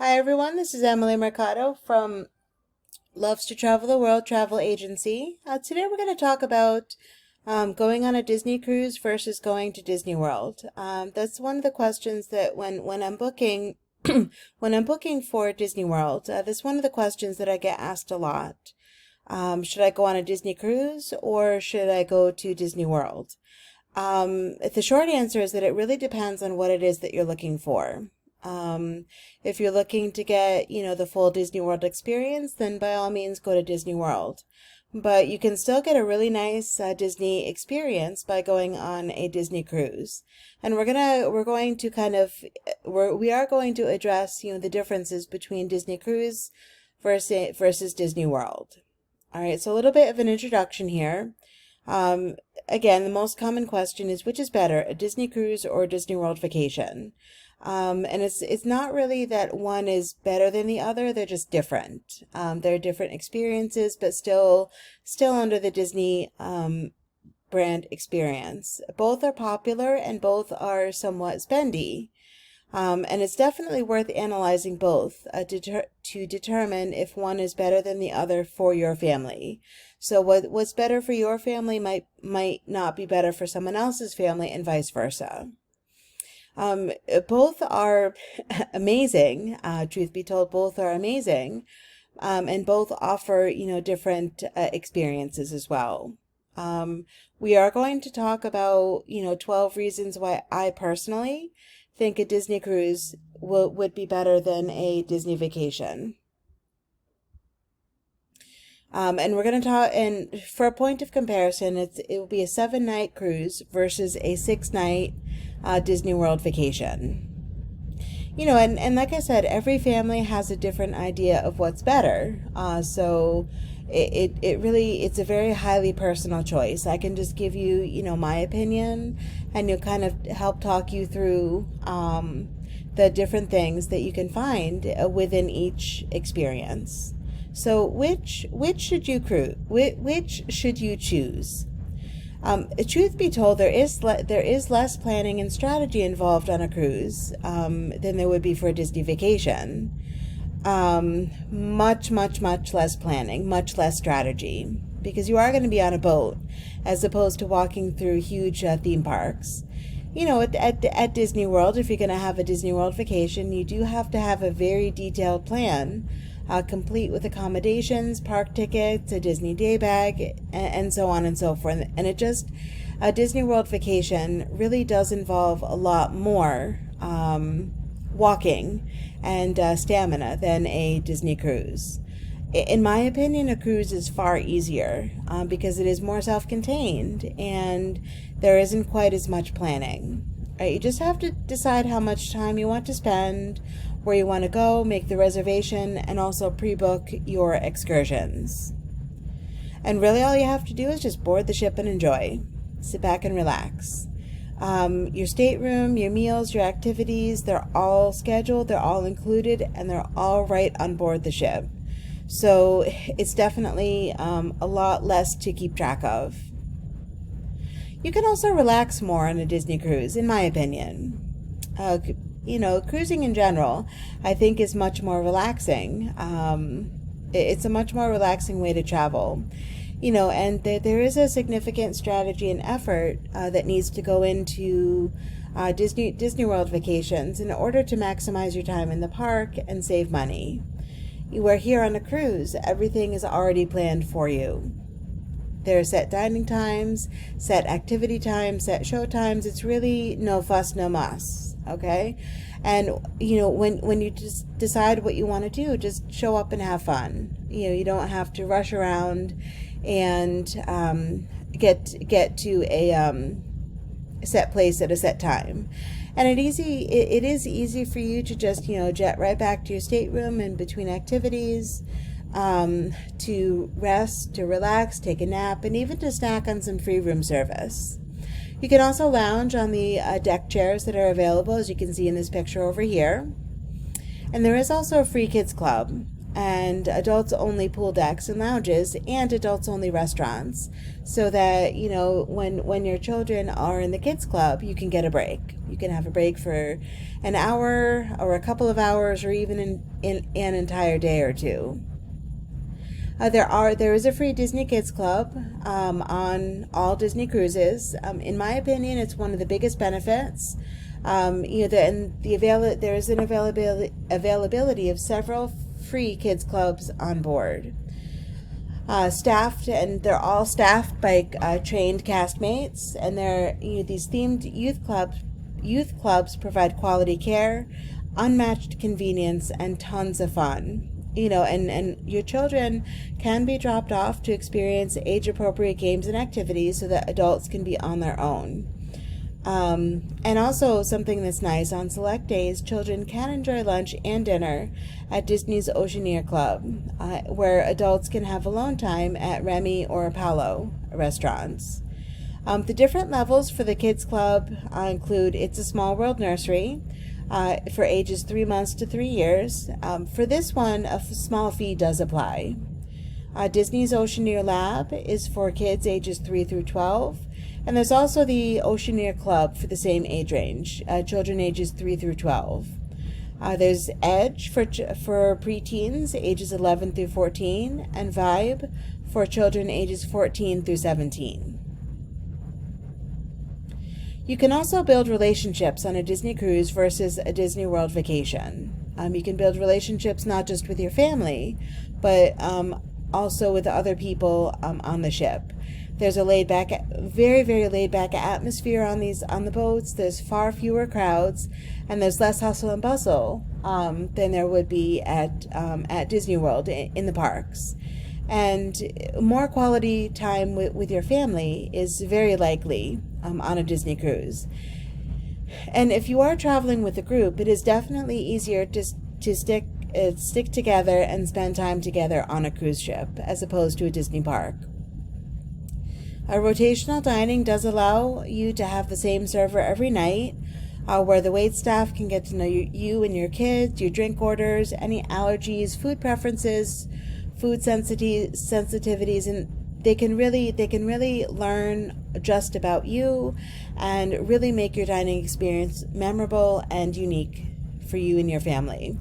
Hi everyone, this is Emily Mercado from Loves to Travel the World Travel Agency. Today we're going to talk about going on a Disney cruise versus going to Disney World. That's one of the questions that when I'm booking when I'm booking for Disney World, that's one of the questions that I get asked a lot. Should I go on a Disney cruise or should I go to Disney World? The short answer is that it really depends on what it is that you're looking for. Um, if you're looking to get, the full Disney World experience, then by all means go to Disney World. But you can still get a really nice Disney experience by going on a Disney cruise. And we're going to we are going to address, the differences between Disney cruise versus Disney World. All right, so a little bit of an introduction here. Um, Again, the most common question is which is better, a Disney cruise or a Disney World vacation? And it's not really that one is better than the other. They're just different. They're different experiences, but still under the Disney brand experience. Both are popular and both are somewhat spendy. And it's definitely worth analyzing both to determine if one is better than the other for your family. So what's better for your family might not be better for someone else's family, and vice versa. Um, Both are amazing. Truth be told, both are amazing, and both offer different experiences as well. We are going to talk about 12 reasons why I personally think a Disney cruise would be better than a Disney vacation. And we're going to talk, and for a point of comparison, it will be a 7-night cruise versus a 6-night Disney World vacation. And like I said, every family has a different idea of what's better. So it really, it's a very highly personal choice. I can just give you, my opinion, and you'll kind of help talk you through the different things that you can find within each experience. So which should you which should you choose? Truth be told, there is less planning and strategy involved on a cruise than there would be for a Disney vacation. Much less planning, much less strategy, because you are going to be on a boat as opposed to walking through huge theme parks. At Disney World, if you're going to have a Disney World vacation, you do have to have a very detailed plan, complete with accommodations, park tickets, a Disney day bag, and so on and so forth. And a Disney World vacation really does involve a lot more walking and stamina than a Disney cruise. In my opinion, a cruise is far easier because it is more self-contained and there isn't quite as much planning. Right? You just have to decide how much time you want to spend, where you want to go, make the reservation, and also pre-book your excursions. And really all you have to do is just board the ship and enjoy. Sit back and relax. Your stateroom, your meals, your activities, they're all scheduled, they're all included, and they're all right on board the ship. So it's definitely a lot less to keep track of. You can also relax more on a Disney cruise, in my opinion. Cruising in general, I think, is much more relaxing. It's a much more relaxing way to travel. And there is a significant strategy and effort that needs to go into Disney World vacations in order to maximize your time in the park and save money. You are here on a cruise, everything is already planned for you. There are set dining times, set activity times, set show times. It's really no fuss, no muss. Okay? And when you just decide what you want to do, just show up and have fun. You don't have to rush around and get to a set place at a set time. And it is easy for you to just jet right back to your stateroom in between activities, to rest, to relax, take a nap, and even to snack on some free room service. You can also lounge on the deck chairs that are available, as you can see in this picture over here. And there is also a free kids club. and adults only pool decks and lounges, and adults only restaurants, so that when your children are in the kids club, you can get a break. You can have a break for an hour or a couple of hours, or even in an entire day or two. There is a free Disney Kids Club on all Disney cruises. In my opinion, it's one of the biggest benefits. There is an availability of several free kids clubs on board. They're all staffed by trained castmates, and these themed youth clubs provide quality care, unmatched convenience, and tons of fun. And your children can be dropped off to experience age-appropriate games and activities so that adults can be on their own. And also, something that's nice, on select days, children can enjoy lunch and dinner at Disney's Oceaneer Club, where adults can have alone time at Remy or Apollo restaurants. The different levels for the Kids Club include It's a Small World Nursery, for ages 3 months to 3 years. For this one, a small fee does apply. Disney's Oceaneer Lab is for kids ages 3 through 12. And there's also the Oceaneer Club for the same age range, children ages 3 through 12. There's Edge for preteens ages 11 through 14, and Vibe for children ages 14 through 17. You can also build relationships on a Disney cruise versus a Disney World vacation. You can build relationships not just with your family, but also with other people on the ship. There's a very, very laid-back atmosphere on the boats. There's far fewer crowds, and there's less hustle and bustle than there would be at Disney World in the parks. And more quality time with your family is very likely on a Disney cruise. And if you are traveling with a group, it is definitely easier to stick together and spend time together on a cruise ship as opposed to a Disney park. Rotational dining does allow you to have the same server every night, where the wait staff can get to know you and your kids, your drink orders, any allergies, food preferences, food sensitivities, and they can really learn just about you and really make your dining experience memorable and unique for you and your family.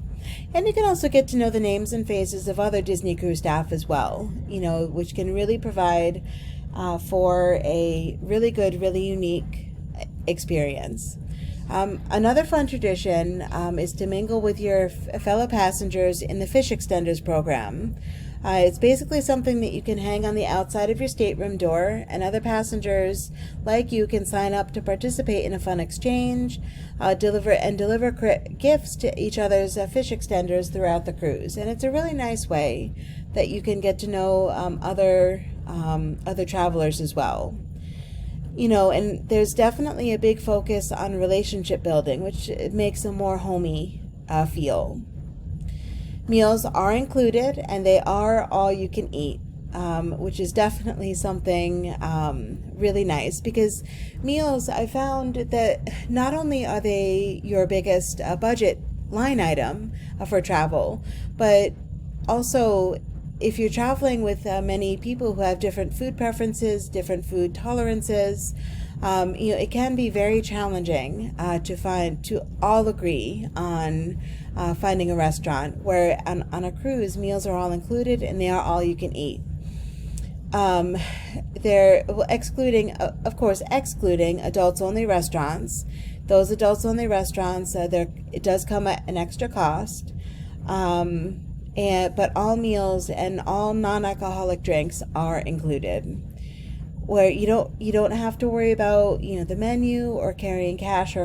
And you can also get to know the names and faces of other Disney cruise staff as well, which can really provide for a really good, really unique experience. Another fun tradition is to mingle with your fellow passengers in the Fish Extenders program. It's basically something that you can hang on the outside of your stateroom door, and other passengers like you can sign up to participate in a fun exchange, deliver gifts to each other's fish extenders throughout the cruise. And it's a really nice way that you can get to know other travelers as well. And there's definitely a big focus on relationship building, which makes a more homey feel. Meals are included, and they are all you can eat, which is definitely something really nice, because meals, I found that not only are they your biggest budget line item for travel, but also if you're traveling with many people who have different food preferences, different food tolerances, it can be very challenging to all agree on finding a restaurant, where on a cruise, meals are all included and they are all you can eat. They're excluding adults only restaurants. Those adults only restaurants, it does come at an extra cost. But all meals and all non-alcoholic drinks are included, where you don't have to worry about the menu or carrying cash or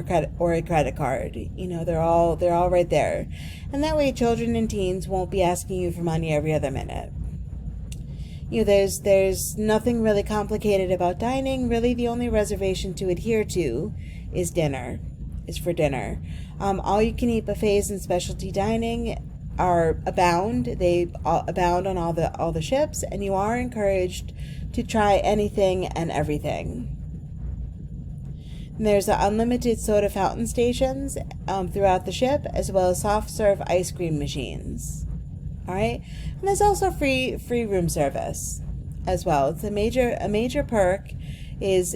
a credit card. They're all right there, and that way children and teens won't be asking you for money every other minute. There's nothing really complicated about dining. Really, the only reservation to adhere to is for dinner. All you can eat buffets and specialty dining abound. They abound on all the ships, and you are encouraged to try anything and everything. And there's unlimited soda fountain stations throughout the ship, as well as soft serve ice cream machines. All right, and there's also free room service as well. It's a major perk is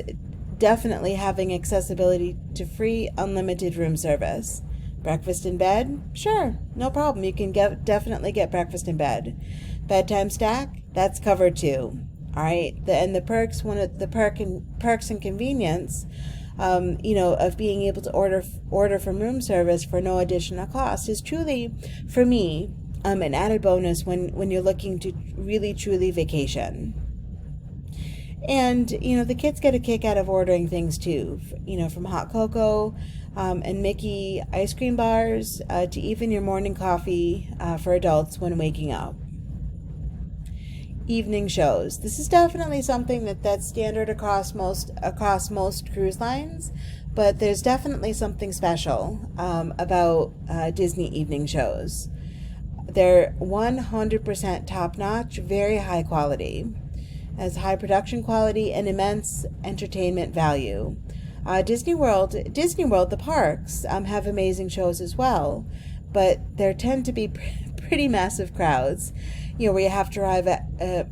definitely having accessibility to free unlimited room service. Breakfast in bed? Sure, no problem. You can definitely get breakfast in bed. Bedtime stack? That's covered too. All right, and the perks, one of the perks and convenience, of being able to order from room service for no additional cost is truly, for me, an added bonus when you're looking to really truly vacation. And, the kids get a kick out of ordering things too, from hot cocoa and Mickey ice cream bars to even your morning coffee for adults when waking up. Evening shows. This is definitely something that's standard across most cruise lines, but there's definitely something special about Disney evening shows. They're 100% top-notch, very high quality, has high production quality and immense entertainment value. Disney World, the parks have amazing shows as well, but there tend to be pretty massive crowds. Where you have to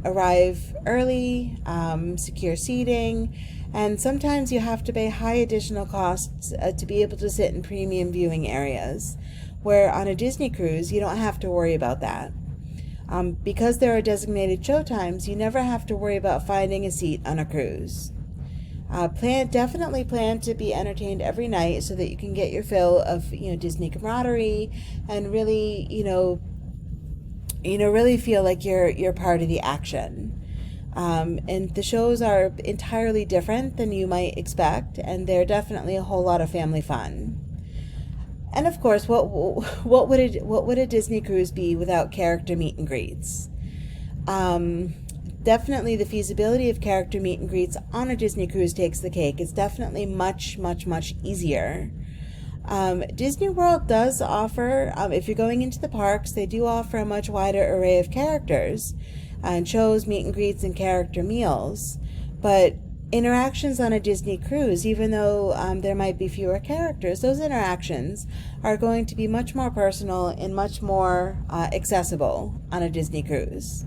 arrive early, secure seating, and sometimes you have to pay high additional costs to be able to sit in premium viewing areas. Where on a Disney cruise, you don't have to worry about that. Because there are designated showtimes, you never have to worry about finding a seat on a cruise. Definitely plan to be entertained every night so that you can get your fill of Disney camaraderie and really really feel like you're part of the action. And the shows are entirely different than you might expect, and they're definitely a whole lot of family fun. And of course, what would a Disney cruise be without character meet and greets? Definitely the feasibility of character meet and greets on a Disney cruise takes the cake. It's definitely much, much, much easier. Disney World does offer, if you're going into the parks, they do offer a much wider array of characters and shows, meet and greets, and character meals. But interactions on a Disney cruise, even though there might be fewer characters, those interactions are going to be much more personal and much more accessible on a Disney cruise.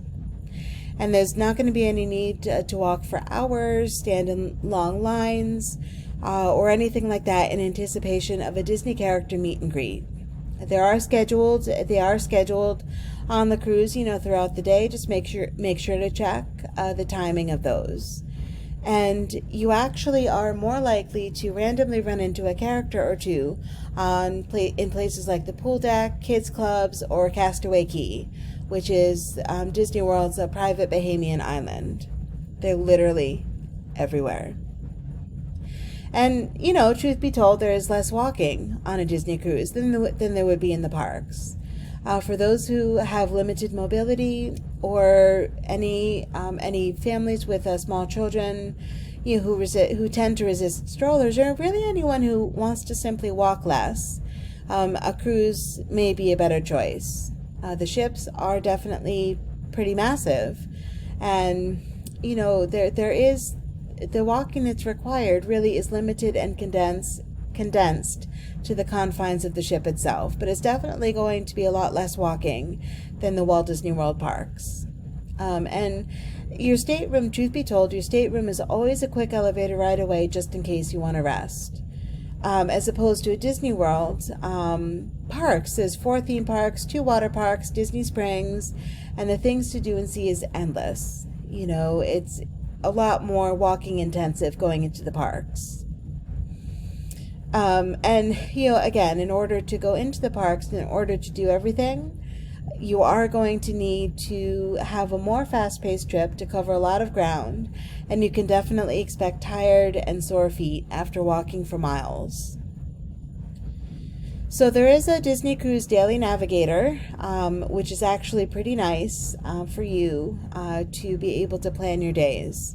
And there's not going to be any need to walk for hours, stand in long lines, or anything like that in anticipation of a Disney character meet and greet. They are scheduled on the cruise, throughout the day. Just make sure to check the timing of those. And you actually are more likely to randomly run into a character or two in places like the pool deck, kids clubs, or Castaway Cay, which is Disney World's private Bahamian island. They're literally everywhere. And, truth be told, there is less walking on a Disney cruise than there would be in the parks. For those who have limited mobility or any families with small children, who tend to resist strollers, or really anyone who wants to simply walk less, a cruise may be a better choice. The ships are definitely pretty massive, and there is the walking that's required really is limited and condensed to the confines of the ship itself, but it's definitely going to be a lot less walking than the Walt Disney World parks. And your stateroom, truth be told, your stateroom is always a quick elevator ride away just in case you want to rest. As opposed to a Disney World, parks, there's 4 theme parks, 2 water parks, Disney Springs, and the things to do and see is endless. It's a lot more walking intensive going into the parks. And, again, in order to go into the parks, in order to do everything, you are going to need to have a more fast-paced trip to cover a lot of ground, and you can definitely expect tired and sore feet after walking for miles. So there is a Disney Cruise Daily Navigator, which is actually pretty nice for you to be able to plan your days.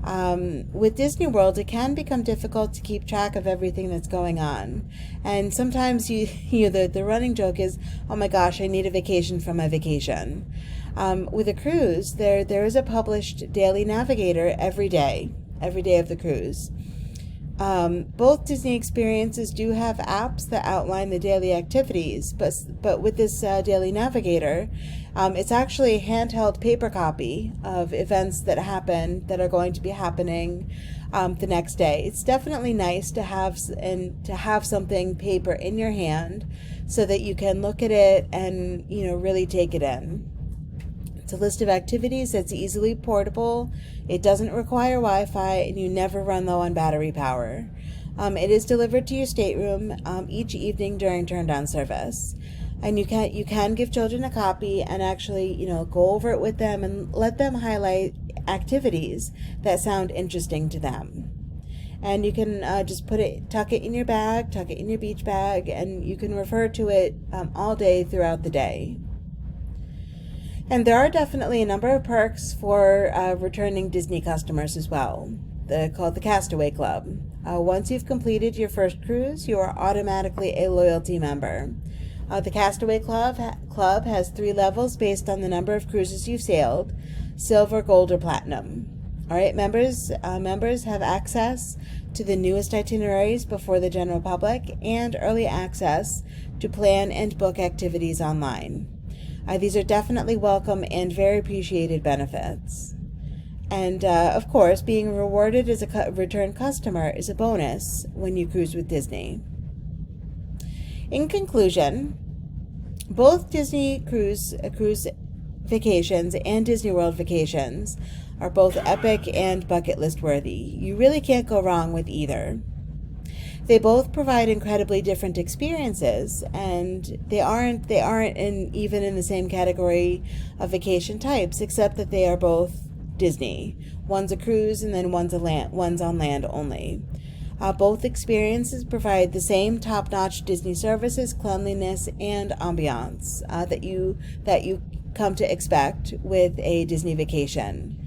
With Disney World, it can become difficult to keep track of everything that's going on. And sometimes the running joke is, oh my gosh, I need a vacation from my vacation. With a cruise, there is a published daily navigator every day of the cruise. Both Disney experiences do have apps that outline the daily activities, but with this daily navigator, it's actually a handheld paper copy of events that are going to be happening the next day. It's definitely nice to have something paper in your hand so that you can look at it and really take it in. It's a list of activities that's easily portable. It doesn't require Wi-Fi, and you never run low on battery power. It is delivered to your stateroom each evening during turn-down service. And you can give children a copy and actually go over it with them and let them highlight activities that sound interesting to them. And you can just tuck it in your bag, tuck it in your beach bag, and you can refer to it all day throughout the day. And there are definitely a number of perks for returning Disney customers as well. They're called the Castaway Club. Once you've completed your first cruise, you are automatically a loyalty member. The Castaway Club has 3 levels based on the number of cruises you've sailed: silver, gold, or platinum. All right, members have access to the newest itineraries before the general public and early access to plan and book activities online. These are definitely welcome and very appreciated benefits. And of course, being rewarded as a return customer is a bonus when you cruise with Disney. In conclusion, both Disney cruise vacations and Disney World vacations are both epic and bucket list worthy. You really can't go wrong with either. They both provide incredibly different experiences, and they aren't even in the same category of vacation types, except that they are both Disney. One's a cruise, and then one's on land only. Both experiences provide the same top-notch Disney services, cleanliness, and ambiance that you come to expect with a Disney vacation.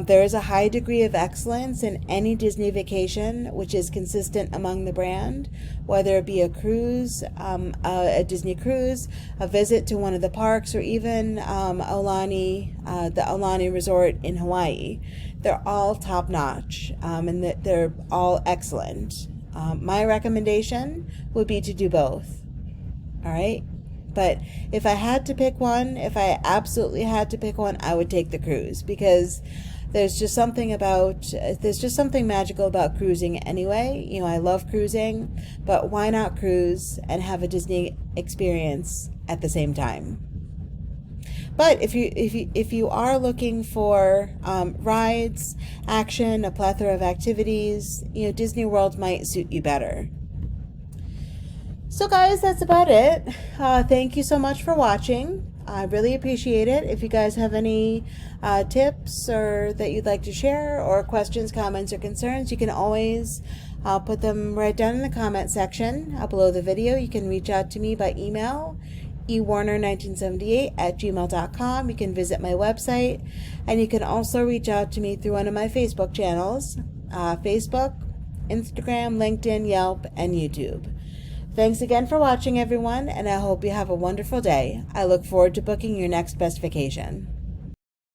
There is a high degree of excellence in any Disney vacation, which is consistent among the brand, whether it be a cruise, a Disney cruise, a visit to one of the parks, or even the Aulani Resort in Hawaii. They're all top-notch, and they're all excellent. My recommendation would be to do both. All right? But if I absolutely had to pick one, I would take the cruise, because there's just something magical about cruising anyway. I love cruising, but why not cruise and have a Disney experience at the same time? But if you are looking for rides, action, a plethora of activities, Disney World might suit you better. So guys, that's about it. Thank you so much for watching. I really appreciate it. If you guys have any tips or that you'd like to share, or questions, comments, or concerns, you can always put them right down in the comment section below the video. You can reach out to me by email, ewarner1978@gmail.com. You can visit my website, and you can also reach out to me through one of my Facebook channels, Facebook, Instagram, LinkedIn, Yelp, and YouTube. Thanks again for watching, everyone, and I hope you have a wonderful day. I look forward to booking your next best vacation.